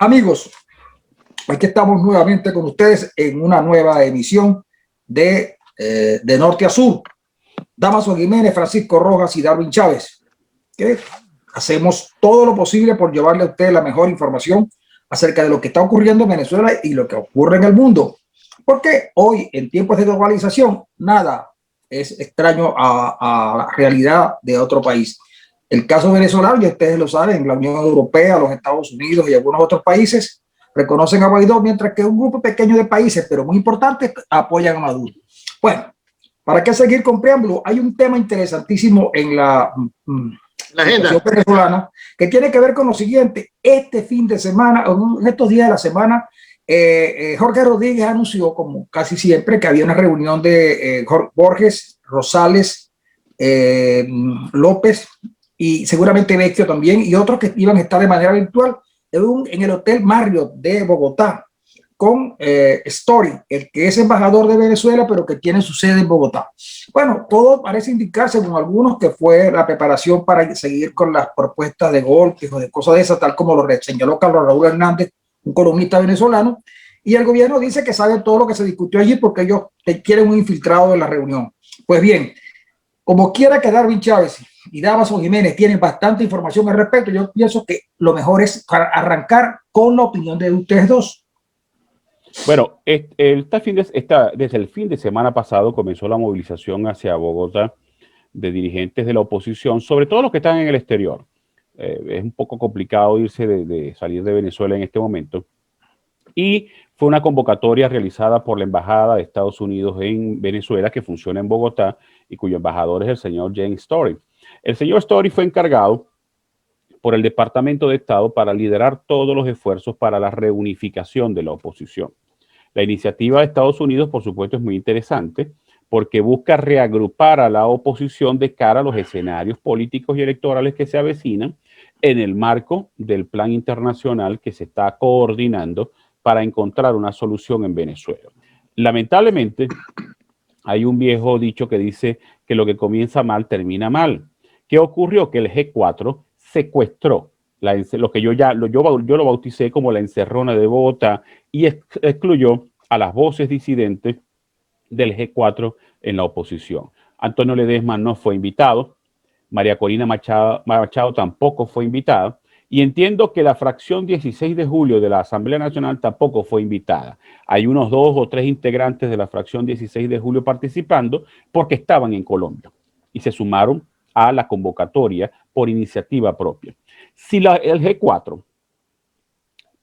Amigos, aquí estamos nuevamente con ustedes en una nueva emisión de Norte a Sur. Damaso Jiménez, Francisco Rojas y Darwin Chávez, que hacemos todo lo posible por llevarle a ustedes la mejor información acerca de lo que está ocurriendo en Venezuela y lo que ocurre en el mundo. Porque hoy, en tiempos de globalización, nada es extraño a la realidad de otro país. El caso venezolano, y ustedes lo saben, la Unión Europea, los Estados Unidos y algunos otros países reconocen a Guaidó, mientras que un grupo pequeño de países, pero muy importantes, apoyan a Maduro. Bueno, ¿para qué seguir con preámbulo? Hay un tema interesantísimo en la agenda venezolana que tiene que ver con lo siguiente. Este fin de semana, en estos días de la semana, Jorge Rodríguez anunció, como casi siempre, que había una reunión de Borges, Rosales, López y seguramente Vecchio también, y otros que iban a estar de manera virtual en el Hotel Marriott de Bogotá con Story, el que es embajador de Venezuela, pero que tiene su sede en Bogotá. Bueno, todo parece indicar, según algunos, que fue la preparación para seguir con las propuestas de golpes o de cosas de esas, tal como lo señaló Carlos Raúl Hernández, un columnista venezolano, y el gobierno dice que sabe todo lo que se discutió allí porque ellos quieren un infiltrado de la reunión. Pues bien, como quiera que Darwin Chávez y Damaso Jiménez tienen bastante información al respecto, yo pienso que lo mejor es arrancar con la opinión de ustedes dos. Bueno, desde el fin de semana pasado comenzó la movilización hacia Bogotá de dirigentes de la oposición, sobre todo los que están en el exterior. Es un poco complicado irse de salir de Venezuela en este momento. Y fue una convocatoria realizada por la Embajada de Estados Unidos en Venezuela, que funciona en Bogotá y cuyo embajador es el señor James Story. El señor Story fue encargado por el Departamento de Estado para liderar todos los esfuerzos para la reunificación de la oposición. La iniciativa de Estados Unidos, por supuesto, es muy interesante porque busca reagrupar a la oposición de cara a los escenarios políticos y electorales que se avecinan en el marco del plan internacional que se está coordinando para encontrar una solución en Venezuela. Lamentablemente, hay un viejo dicho que dice que lo que comienza mal termina mal. ¿Qué ocurrió? Que el G4 secuestró lo que yo lo bauticé como la encerrona de Bogotá y excluyó a las voces disidentes del G4 en la oposición. Antonio Ledesma no fue invitado, María Corina Machado tampoco fue invitada, y entiendo que la fracción 16 de julio de la Asamblea Nacional tampoco fue invitada. Hay unos 2 o 3 integrantes de la fracción 16 de julio participando porque estaban en Colombia y se sumaron a la convocatoria por iniciativa propia. Si el G4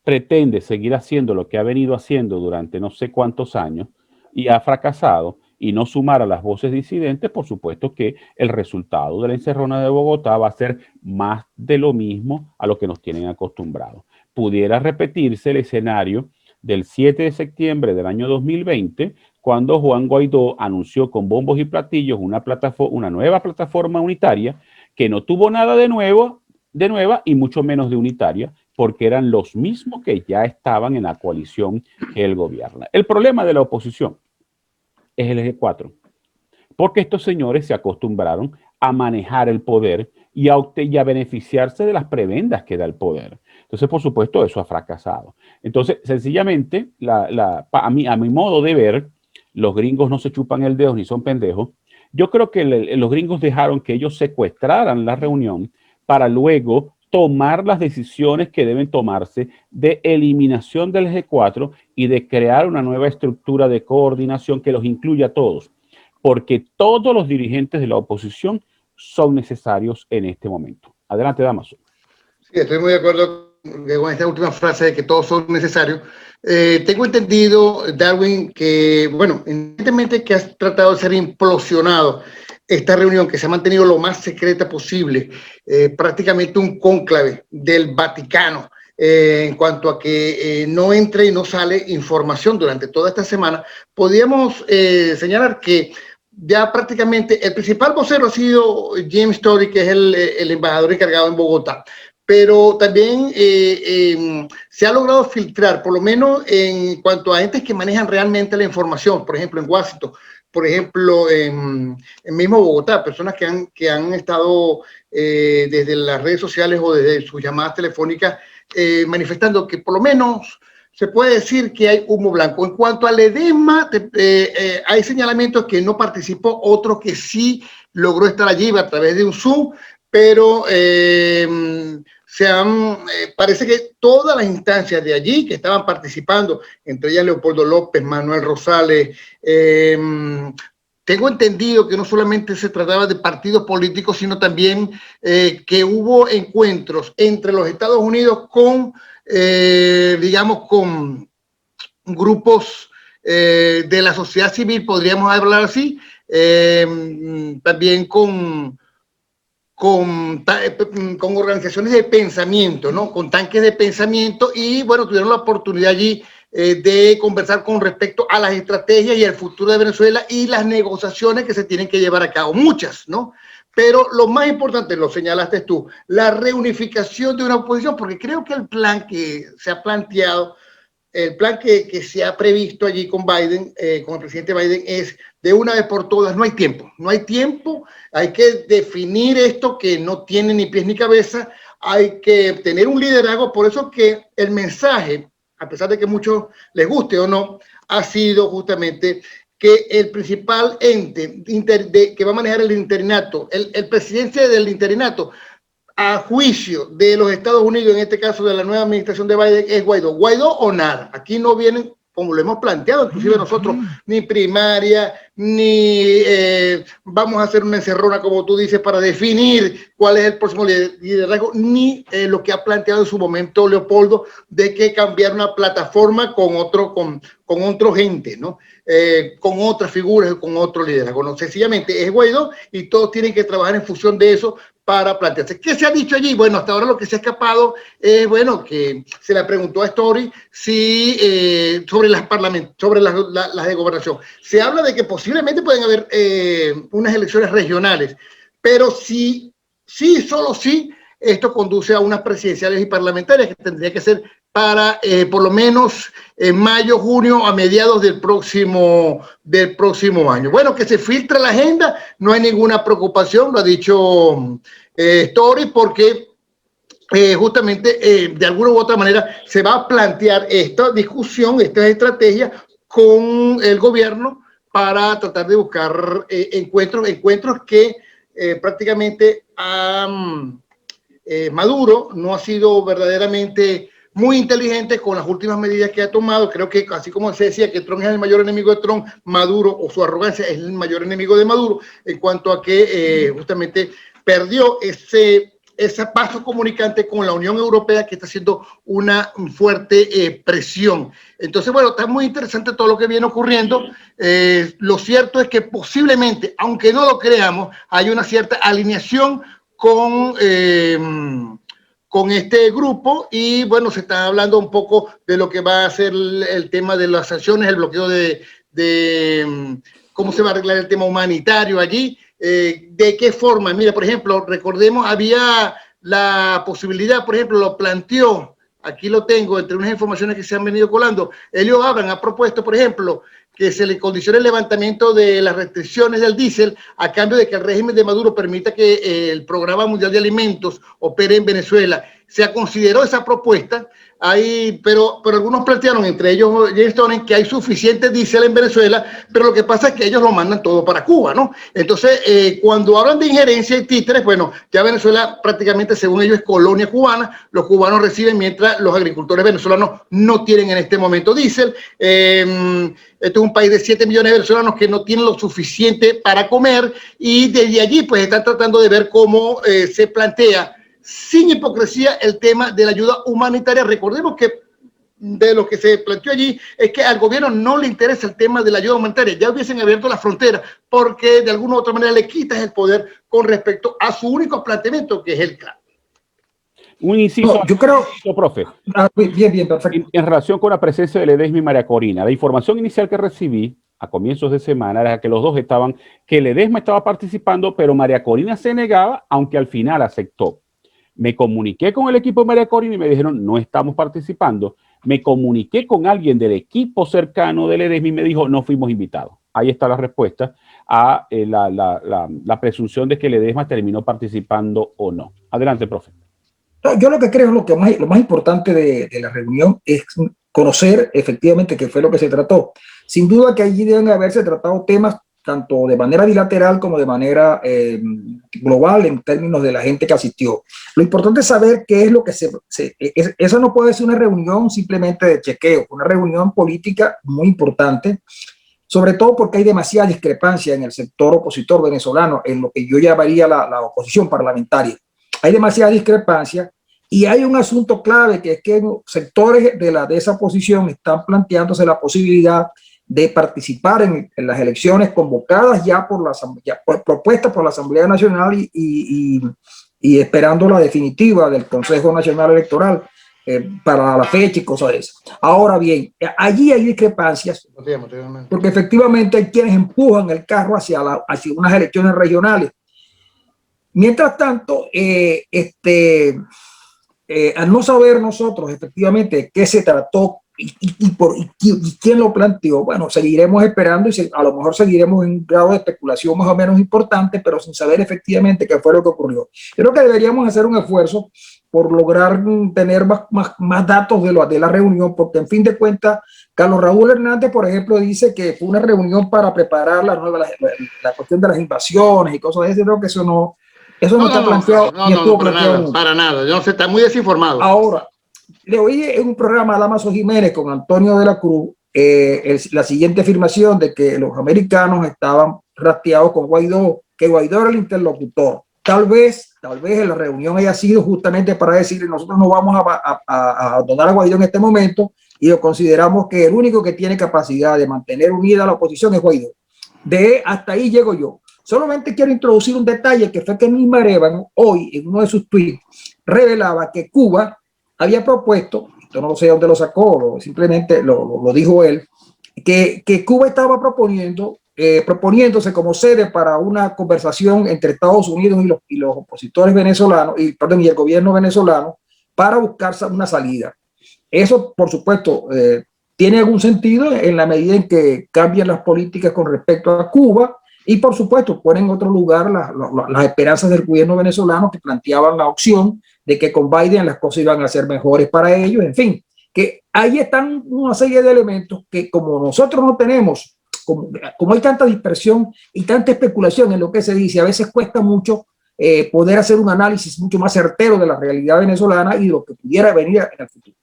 pretende seguir haciendo lo que ha venido haciendo durante no sé cuántos años y ha fracasado y no sumar a las voces disidentes, por supuesto que el resultado de la encerrona de Bogotá va a ser más de lo mismo a lo que nos tienen acostumbrados. Pudiera repetirse el escenario del 7 de septiembre del año 2020, cuando Juan Guaidó anunció con bombos y platillos una nueva plataforma unitaria que no tuvo nada de nueva y mucho menos de unitaria, porque eran los mismos que ya estaban en la coalición que él gobierna. El problema de la oposición es el G4, porque estos señores se acostumbraron a manejar el poder y a beneficiarse de las prebendas que da el poder. Entonces, por supuesto, eso ha fracasado. Entonces, sencillamente, a mi modo de ver, los gringos no se chupan el dedo ni son pendejos. Yo creo que los gringos dejaron que ellos secuestraran la reunión para luego tomar las decisiones que deben tomarse de eliminación del G4 y de crear una nueva estructura de coordinación que los incluya a todos, porque todos los dirigentes de la oposición son necesarios en este momento. Adelante, Damaso. Sí, estoy muy de acuerdo con esta última frase de que todos son necesarios. Tengo entendido, Darwin, que, bueno, evidentemente que has tratado de ser implosionado esta reunión que se ha mantenido lo más secreta posible, prácticamente un cónclave del Vaticano, en cuanto a que no entre y no sale información durante toda esta semana. Podríamos señalar que ya prácticamente el principal vocero ha sido James Story, que es el embajador encargado en Bogotá, pero también se ha logrado filtrar, por lo menos en cuanto a entes que manejan realmente la información, por ejemplo en Washington, por ejemplo en mismo Bogotá, personas que han estado desde las redes sociales o desde sus llamadas telefónicas manifestando que por lo menos se puede decir que hay humo blanco. En cuanto al Ledesma, hay señalamientos que no participó, otro que sí logró estar allí a través de un Zoom, pero parece que todas las instancias de allí que estaban participando, entre ellas Leopoldo López, Manuel Rosales, tengo entendido que no solamente se trataba de partidos políticos, sino también que hubo encuentros entre los Estados Unidos con, digamos, con grupos de la sociedad civil, podríamos hablar así, también con organizaciones de pensamiento, ¿no? Con tanques de pensamiento, y bueno, tuvieron la oportunidad allí de conversar con respecto a las estrategias y el futuro de Venezuela y las negociaciones que se tienen que llevar a cabo, muchas, ¿no? Pero lo más importante, lo señalaste tú, la reunificación de una oposición, porque creo que el plan que se ha planteado, el plan que se ha previsto allí con Biden, con el presidente Biden, es de una vez por todas. No hay tiempo, no hay tiempo, hay que definir esto que no tiene ni pies ni cabeza, hay que tener un liderazgo. Por eso que el mensaje, a pesar de que a muchos les guste o no, ha sido justamente que el principal ente que va a manejar el interinato, el presidente del interinato, a juicio de los Estados Unidos, en este caso de la nueva administración de Biden, es Guaidó. Guaidó o nada. Aquí no vienen, como lo hemos planteado, inclusive nosotros, ni primaria, ni vamos a hacer una encerrona, como tú dices, para definir cuál es el próximo liderazgo, ni lo que ha planteado en su momento Leopoldo, de que cambiar una plataforma con otro gente, ¿no? Con otras figuras, con otro liderazgo. No, sencillamente es Guaidó y todos tienen que trabajar en función de eso para plantearse. ¿Qué se ha dicho allí? Bueno, hasta ahora lo que se ha escapado es, bueno, que se le preguntó a Story si sobre las de gobernación. Se habla de que posiblemente pueden haber unas elecciones regionales, pero sí, solo sí, esto conduce a unas presidenciales y parlamentarias que tendría que ser para por lo menos en mayo, junio, a mediados del próximo año. Bueno, que se filtre la agenda, no hay ninguna preocupación, lo ha dicho Story, porque justamente de alguna u otra manera se va a plantear esta discusión, esta estrategia con el gobierno para tratar de buscar encuentros que prácticamente Maduro no ha sido verdaderamente muy inteligente con las últimas medidas que ha tomado. Creo que así como se decía que Trump es el mayor enemigo de Trump, Maduro, o su arrogancia, es el mayor enemigo de Maduro, en cuanto a que justamente perdió ese paso comunicante con la Unión Europea, que está haciendo una fuerte presión. Entonces, bueno, está muy interesante todo lo que viene ocurriendo. Lo cierto es que posiblemente, aunque no lo creamos, hay una cierta alineación con este grupo, y bueno, se está hablando un poco de lo que va a ser el tema de las sanciones, el bloqueo de cómo se va a arreglar el tema humanitario allí, de qué forma. Mira, por ejemplo, recordemos, había la posibilidad, por ejemplo, lo planteó, aquí lo tengo, entre unas informaciones que se han venido colando, Elio Abram ha propuesto, por ejemplo, que se le condicione el levantamiento de las restricciones del diésel a cambio de que el régimen de Maduro permita que el Programa Mundial de Alimentos opere en Venezuela. Se consideró esa propuesta, pero algunos plantearon, entre ellos James Stone, que hay suficiente diésel en Venezuela, pero lo que pasa es que ellos lo mandan todo para Cuba, ¿no? Entonces, cuando hablan de injerencia y títeres, bueno, ya Venezuela prácticamente, según ellos, es colonia cubana, los cubanos reciben mientras los agricultores venezolanos no tienen en este momento diésel. Este es un país de 7 millones de venezolanos que no tienen lo suficiente para comer, y desde allí pues están tratando de ver cómo se plantea sin hipocresía el tema de la ayuda humanitaria. Recordemos que de lo que se planteó allí es que al gobierno no le interesa el tema de la ayuda humanitaria, ya hubiesen abierto la frontera, porque de alguna u otra manera le quitas el poder con respecto a su único planteamiento, que es el CLAN. Un inciso, no, yo creo, profe. Bien, perfecto. En relación con la presencia de Ledesma y María Corina, la información inicial que recibí a comienzos de semana era que los dos que Ledesma estaba participando, pero María Corina se negaba, aunque al final aceptó. Me comuniqué con el equipo de María Corina y me dijeron, no estamos participando. Me comuniqué con alguien del equipo cercano de Ledesma y me dijo, no fuimos invitados. Ahí está la respuesta a la presunción de que Ledesma terminó participando o no. Adelante, profe. No, yo lo que creo es lo más importante de la reunión es conocer efectivamente qué fue lo que se trató. Sin duda que allí deben haberse tratado temas tanto de manera bilateral como de manera global en términos de la gente que asistió. Lo importante es saber qué es lo que eso no puede ser una reunión simplemente de chequeo, una reunión política muy importante, sobre todo porque hay demasiada discrepancia en el sector opositor venezolano, en lo que yo llamaría la oposición parlamentaria. Hay demasiada discrepancia y hay un asunto clave que es que sectores de esa oposición están planteándose la posibilidad de participar en las elecciones convocadas ya por la propuestas por la Asamblea Nacional y esperando la definitiva del Consejo Nacional Electoral para la fecha y cosas de esas. Ahora bien, allí hay discrepancias porque efectivamente hay quienes empujan el carro hacia unas elecciones regionales. Mientras tanto, al no saber nosotros efectivamente qué se trató y quién lo planteó, bueno, seguiremos esperando y a lo mejor seguiremos en un grado de especulación más o menos importante, pero sin saber efectivamente qué fue lo que ocurrió. Creo que deberíamos hacer un esfuerzo por lograr tener más datos de la reunión, porque en fin de cuentas, Carlos Raúl Hernández, por ejemplo, dice que fue una reunión para preparar la cuestión de las invasiones y cosas de eso. Creo que eso no está planteado. Para nada. Yo no sé, está muy desinformado. Ahora, le oí en un programa a Damaso Jiménez con Antonio de la Cruz la siguiente afirmación de que los americanos estaban rastreados con Guaidó, que Guaidó era el interlocutor. Tal vez la reunión haya sido justamente para decirle nosotros no vamos a donar a Guaidó en este momento y lo consideramos que el único que tiene capacidad de mantener unida a la oposición es Guaidó. Hasta ahí llego yo. Solamente quiero introducir un detalle que fue que Nisma Erevan hoy en uno de sus tweets revelaba que Cuba había propuesto, yo no sé de dónde lo sacó, simplemente lo dijo él, que Cuba estaba proponiéndose como sede para una conversación entre Estados Unidos y los opositores venezolanos, y el gobierno venezolano, para buscar una salida. Eso, por supuesto, tiene algún sentido en la medida en que cambian las políticas con respecto a Cuba y, por supuesto, ponen en otro lugar las esperanzas del gobierno venezolano que planteaban la opción de que con Biden las cosas iban a ser mejores para ellos. En fin, que ahí están una serie de elementos que como nosotros no tenemos, como hay tanta dispersión y tanta especulación en lo que se dice, a veces cuesta mucho poder hacer un análisis mucho más certero de la realidad venezolana y de lo que pudiera venir en el futuro.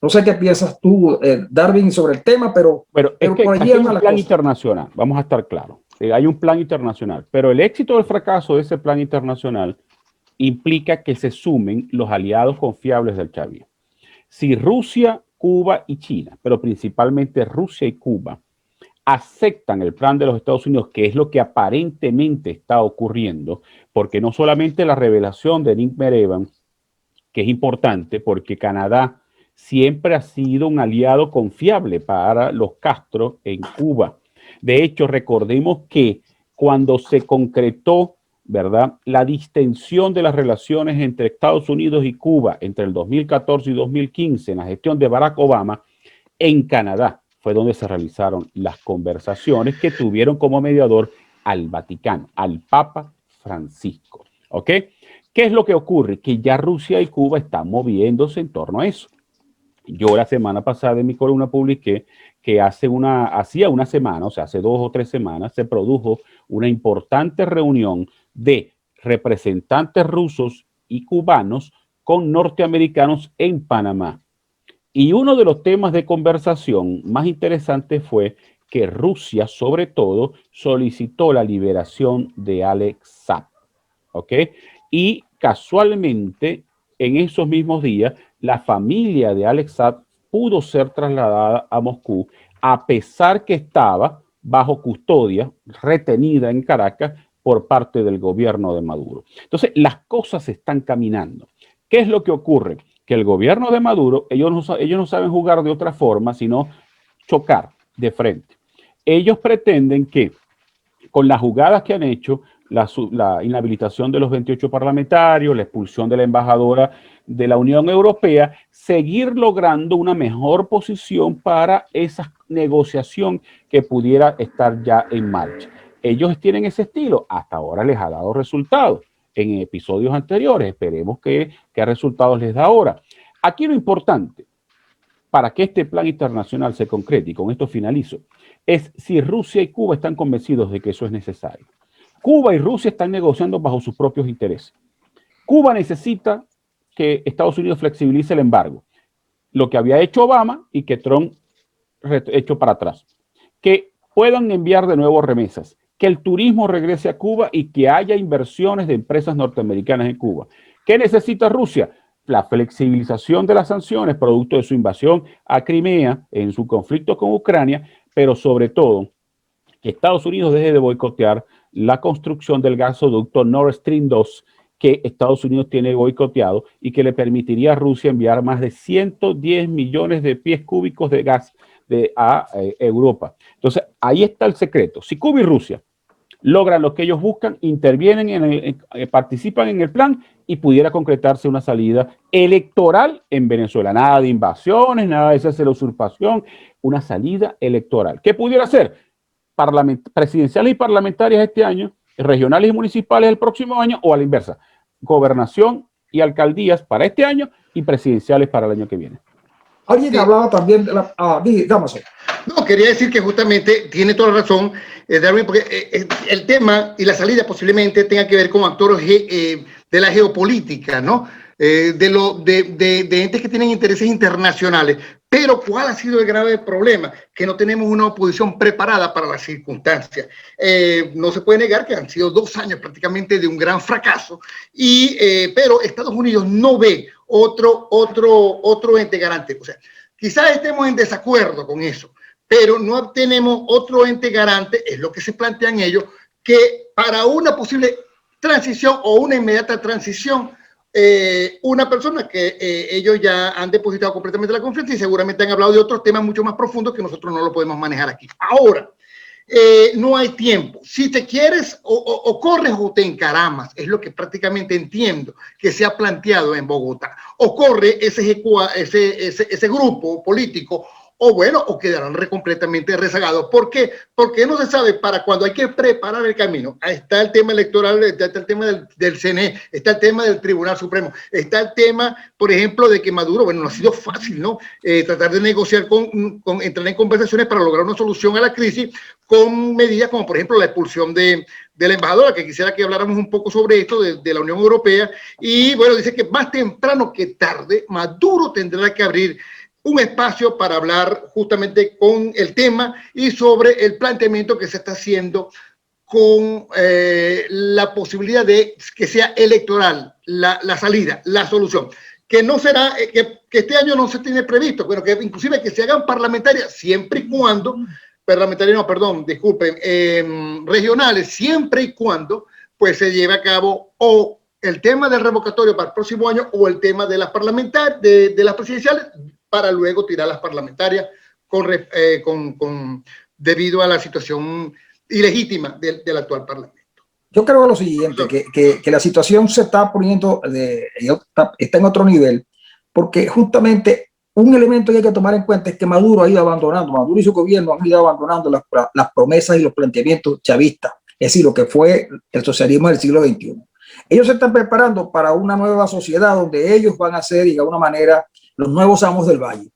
No sé qué piensas tú, Darwin, sobre el tema, pero es que aquí hay un plan internacional, vamos a estar claros. Hay un plan internacional, pero el éxito o el fracaso de ese plan internacional implica que se sumen los aliados confiables del chavismo. Si Rusia, Cuba y China, pero principalmente Rusia y Cuba, aceptan el plan de los Estados Unidos, que es lo que aparentemente está ocurriendo, porque no solamente la revelación de Nisma Erevan, que es importante porque Canadá siempre ha sido un aliado confiable para los Castro en Cuba. De hecho, recordemos que cuando se concretó, ¿verdad?, la distensión de las relaciones entre Estados Unidos y Cuba entre el 2014 y 2015 en la gestión de Barack Obama, en Canadá fue donde se realizaron las conversaciones que tuvieron como mediador al Vaticano, al Papa Francisco. ¿Ok? ¿Qué es lo que ocurre? Que ya Rusia y Cuba están moviéndose en torno a eso. Yo la semana pasada en mi columna publiqué que hacía una semana, o sea, hace 2 o 3 semanas, se produjo una importante reunión de representantes rusos y cubanos con norteamericanos en Panamá. Y uno de los temas de conversación más interesantes fue que Rusia, sobre todo, solicitó la liberación de Alex Saab. ¿Ok? Y casualmente, en esos mismos días, la familia de Alex Saab pudo ser trasladada a Moscú, a pesar que estaba bajo custodia, retenida en Caracas por parte del gobierno de Maduro. Entonces, las cosas están caminando. ¿Qué es lo que ocurre? Que el gobierno de Maduro, ellos no saben jugar de otra forma, sino chocar de frente. Ellos pretenden que con las jugadas que han hecho, la inhabilitación de los 28 parlamentarios, la expulsión de la embajadora de la Unión Europea, seguir logrando una mejor posición para esa negociación que pudiera estar ya en marcha. Ellos tienen ese estilo, hasta ahora les ha dado resultados. en episodios anteriores. Esperemos qué resultados les da ahora. Aquí lo importante para que este plan internacional se concrete, y con esto finalizo, es si Rusia y Cuba están convencidos de que eso es necesario. Cuba y Rusia están negociando bajo sus propios intereses. Cuba necesita que Estados Unidos flexibilice el embargo, lo que había hecho Obama y que Trump echó para atrás. Que puedan enviar de nuevo remesas, que el turismo regrese a Cuba y que haya inversiones de empresas norteamericanas en Cuba. ¿Qué necesita Rusia? La flexibilización de las sanciones producto de su invasión a Crimea en su conflicto con Ucrania, pero sobre todo que Estados Unidos deje de boicotear la construcción del gasoducto Nord Stream 2 que Estados Unidos tiene boicoteado y que le permitiría a Rusia enviar más de 110 millones de pies cúbicos de gas a Europa. Entonces, ahí está el secreto. Si Cuba y Rusia logran lo que ellos buscan, intervienen, participan en el plan y pudiera concretarse una salida electoral en Venezuela. Nada de invasiones, nada de esa usurpación, una salida electoral. ¿Qué pudiera ser? Presidenciales y parlamentarias este año, regionales y municipales el próximo año, o a la inversa, gobernación y alcaldías para este año y presidenciales para el año que viene. Alguien hablaba también de la... Damaso. No, quería decir que justamente tiene toda la razón, Darwin, porque el tema y la salida posiblemente tenga que ver con actores de la geopolítica, ¿no? De entes que tienen intereses internacionales. Pero ¿cuál ha sido el grave problema? Que no tenemos una oposición preparada para las circunstancias. No se puede negar que han sido 2 años prácticamente de un gran fracaso, pero Estados Unidos no ve otro ente garante. O sea, quizás estemos en desacuerdo con eso, pero no tenemos otro ente garante, es lo que se plantean ellos, que para una posible transición o una inmediata transición, una persona que ellos ya han depositado completamente la confianza y seguramente han hablado de otros temas mucho más profundos que nosotros no lo podemos manejar aquí. Ahora, no hay tiempo. Si te quieres o corres o te encaramas, es lo que prácticamente entiendo que se ha planteado en Bogotá. O corre ese grupo político o bueno, o quedarán completamente rezagados. ¿Por qué? Porque no se sabe para cuando hay que preparar el camino. Ahí está el tema electoral, está el tema del CNE, está el tema del Tribunal Supremo, está el tema, por ejemplo, de que Maduro, bueno, no ha sido fácil, ¿no? Tratar de negociar, entrar en conversaciones para lograr una solución a la crisis con medidas como, por ejemplo, la expulsión de la embajadora, que quisiera que habláramos un poco sobre esto de la Unión Europea. Y bueno, dice que más temprano que tarde, Maduro tendrá que abrir un espacio para hablar justamente con el tema y sobre el planteamiento que se está haciendo con la posibilidad de que sea electoral la salida, la solución. Que no será, que este año no se tiene previsto, pero que inclusive que se hagan parlamentarias siempre y cuando, regionales, siempre y cuando pues se lleve a cabo o el tema del revocatorio para el próximo año o el tema de las parlamentarias, de las presidenciales, para luego tirar las parlamentarias debido a la situación ilegítima del actual Parlamento. Yo creo lo siguiente, que la situación se está poniendo, está en otro nivel, porque justamente un elemento que hay que tomar en cuenta es que Maduro y su gobierno han ido abandonando las promesas y los planteamientos chavistas, es decir, lo que fue el socialismo del siglo XXI. Ellos se están preparando para una nueva sociedad donde ellos van a ser, de alguna manera, los nuevos amos del valle.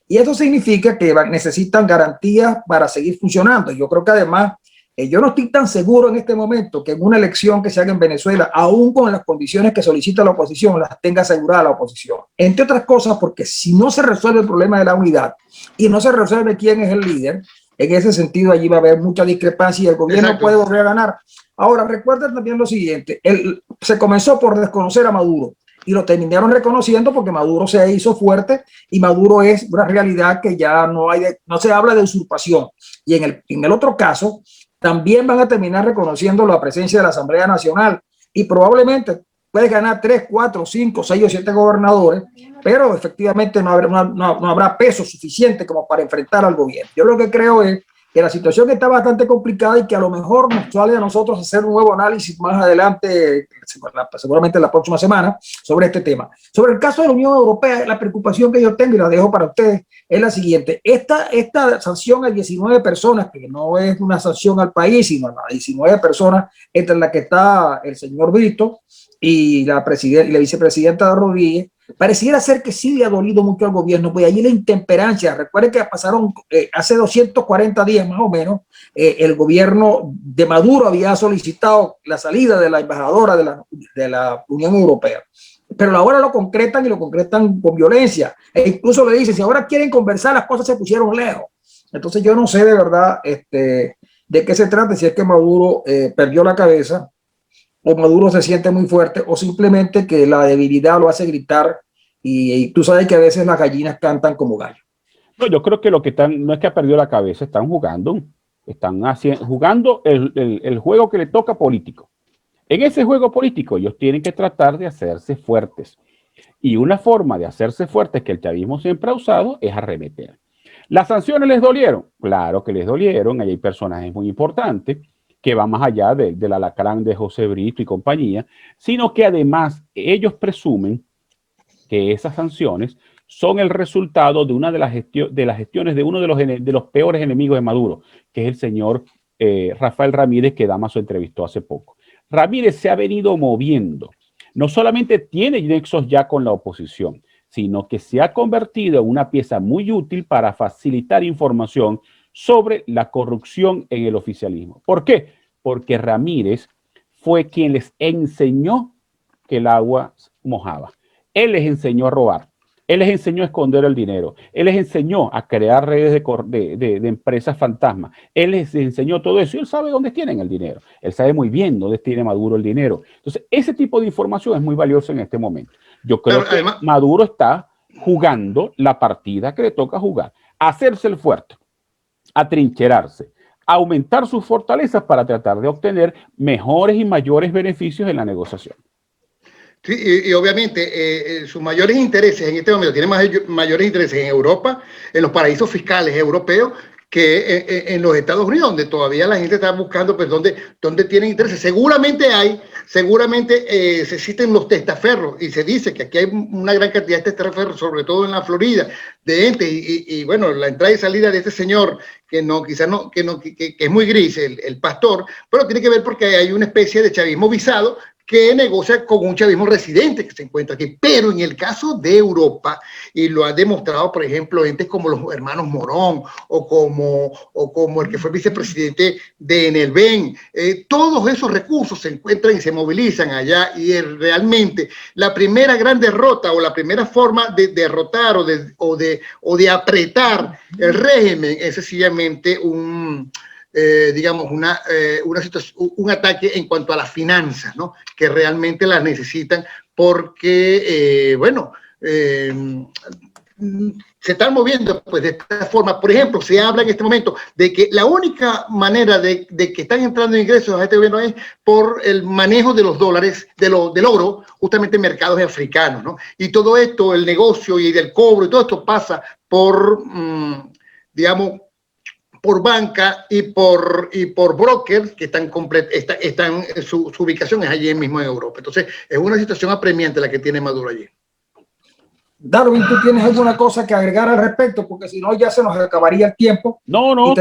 Y eso significa que necesitan garantías para seguir funcionando. Yo creo que además, yo no estoy tan seguro en este momento que en una elección que se haga en Venezuela, aún con las condiciones que solicita la oposición, las tenga asegurada la oposición. Entre otras cosas, porque si no se resuelve el problema de la unidad y no se resuelve quién es el líder, en ese sentido allí va a haber mucha discrepancia y el gobierno puede volver a ganar. Ahora, recuerden también lo siguiente, se comenzó por desconocer a Maduro y lo terminaron reconociendo porque Maduro se hizo fuerte y Maduro es una realidad que ya no se habla de usurpación. Y en el otro caso, también van a terminar reconociendo la presencia de la Asamblea Nacional y probablemente puede ganar 3, 4, 5, 6 o 7 gobernadores, pero efectivamente no habrá peso suficiente como para enfrentar al gobierno. Yo lo que creo es que la situación está bastante complicada y que a lo mejor nos sale a nosotros hacer un nuevo análisis más adelante, seguramente la próxima semana, sobre este tema. Sobre el caso de la Unión Europea, la preocupación que yo tengo, y la dejo para ustedes, es la siguiente. Esta sanción a 19 personas, que no es una sanción al país, sino a 19 personas, entre las que está el señor Brito y la vicepresidenta Rodríguez, pareciera ser que sí le ha dolido mucho al gobierno, pues allí la intemperancia. Recuerden que pasaron hace 240 días más o menos, el gobierno de Maduro había solicitado la salida de la embajadora de la Unión Europea, pero ahora lo concretan y lo concretan con violencia, e incluso le dicen, si ahora quieren conversar, las cosas se pusieron lejos. Entonces yo no sé de verdad de qué se trata, si es que Maduro perdió la cabeza, o Maduro se siente muy fuerte, o simplemente que la debilidad lo hace gritar, y tú sabes que a veces las gallinas cantan como gallos. No, yo creo que lo que están, no es que ha perdido la cabeza, están jugando el juego que le toca político. En ese juego político ellos tienen que tratar de hacerse fuertes. Y una forma de hacerse fuertes que el chavismo siempre ha usado es arremeter. ¿Las sanciones les dolieron? Claro que les dolieron. Ahí hay personajes muy importantes que van más allá del alacrán de José Brito y compañía, sino que además ellos presumen que esas sanciones son el resultado de una de las gestiones de uno de los peores enemigos de Maduro, que es el señor Rafael Ramírez, que Damaso entrevistó hace poco. Ramírez se ha venido moviendo. No solamente tiene nexos ya con la oposición, sino que se ha convertido en una pieza muy útil para facilitar información sobre la corrupción en el oficialismo. ¿Por qué? Porque Ramírez fue quien les enseñó que el agua mojaba. Él les enseñó a robar. Él les enseñó a esconder el dinero. Él les enseñó a crear redes de empresas fantasmas. Él les enseñó todo eso y él sabe dónde tienen el dinero. Él sabe muy bien dónde tiene Maduro el dinero. Entonces, ese tipo de información es muy valiosa en este momento. Yo creo que además, Maduro está jugando la partida que le toca jugar. Hacerse el fuerte, atrincherarse, aumentar sus fortalezas para tratar de obtener mejores y mayores beneficios en la negociación. Sí, y obviamente sus mayores intereses en este momento tienen mayores intereses en Europa, en los paraísos fiscales europeos, que en los Estados Unidos, donde todavía la gente está buscando pues dónde tienen intereses. Seguramente existen los testaferros, y se dice que aquí hay una gran cantidad de testaferros, sobre todo en la Florida, de entes, y bueno, la entrada y salida de este señor, que es muy gris, el pastor, pero tiene que ver porque hay una especie de chavismo visado, que negocia con un chavismo residente que se encuentra aquí. Pero en el caso de Europa, y lo ha demostrado, por ejemplo, entes como los hermanos Morón o como el que fue vicepresidente de Enelven, todos esos recursos se encuentran y se movilizan allá, y realmente la primera gran derrota o la primera forma de derrotar o de apretar el régimen es sencillamente digamos, un ataque en cuanto a las finanzas, ¿no? Que realmente las necesitan porque, se están moviendo pues, de esta forma. Por ejemplo, se habla en este momento de que la única manera de que están entrando ingresos a este gobierno es por el manejo de los dólares, del oro, justamente en mercados africanos, ¿no? Y todo esto, el negocio y el cobro y todo esto pasa por, digamos, por banca y por brokers que están su ubicación es allí mismo en Europa. Entonces, es una situación apremiante la que tiene Maduro allí. Darwin, ¿tú tienes alguna cosa que agregar al respecto? Porque si no, ya se nos acabaría el tiempo. No,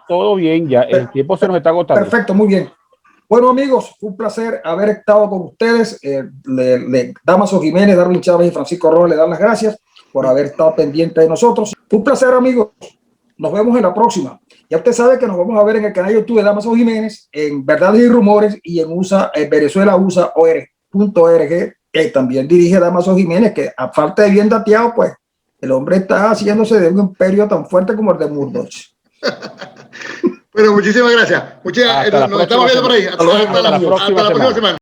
todo bien, ya el tiempo se nos está agotando. Perfecto, muy bien. Bueno, amigos, fue un placer haber estado con ustedes. Damaso Jiménez, Darwin Chávez y Francisco Rojas le dan las gracias por haber estado pendiente de nosotros. Fue un placer, amigos. Nos vemos en la próxima. Ya usted sabe que nos vamos a ver en el canal YouTube de Damaso Jiménez, en Verdades y Rumores, y en VenezuelaUSA.org, que también dirige Damaso Jiménez, que a falta de bien dateado, pues el hombre está haciéndose de un imperio tan fuerte como el de Murdoch. Bueno, muchísimas gracias. Nos estamos viendo por ahí. Hasta la próxima semana.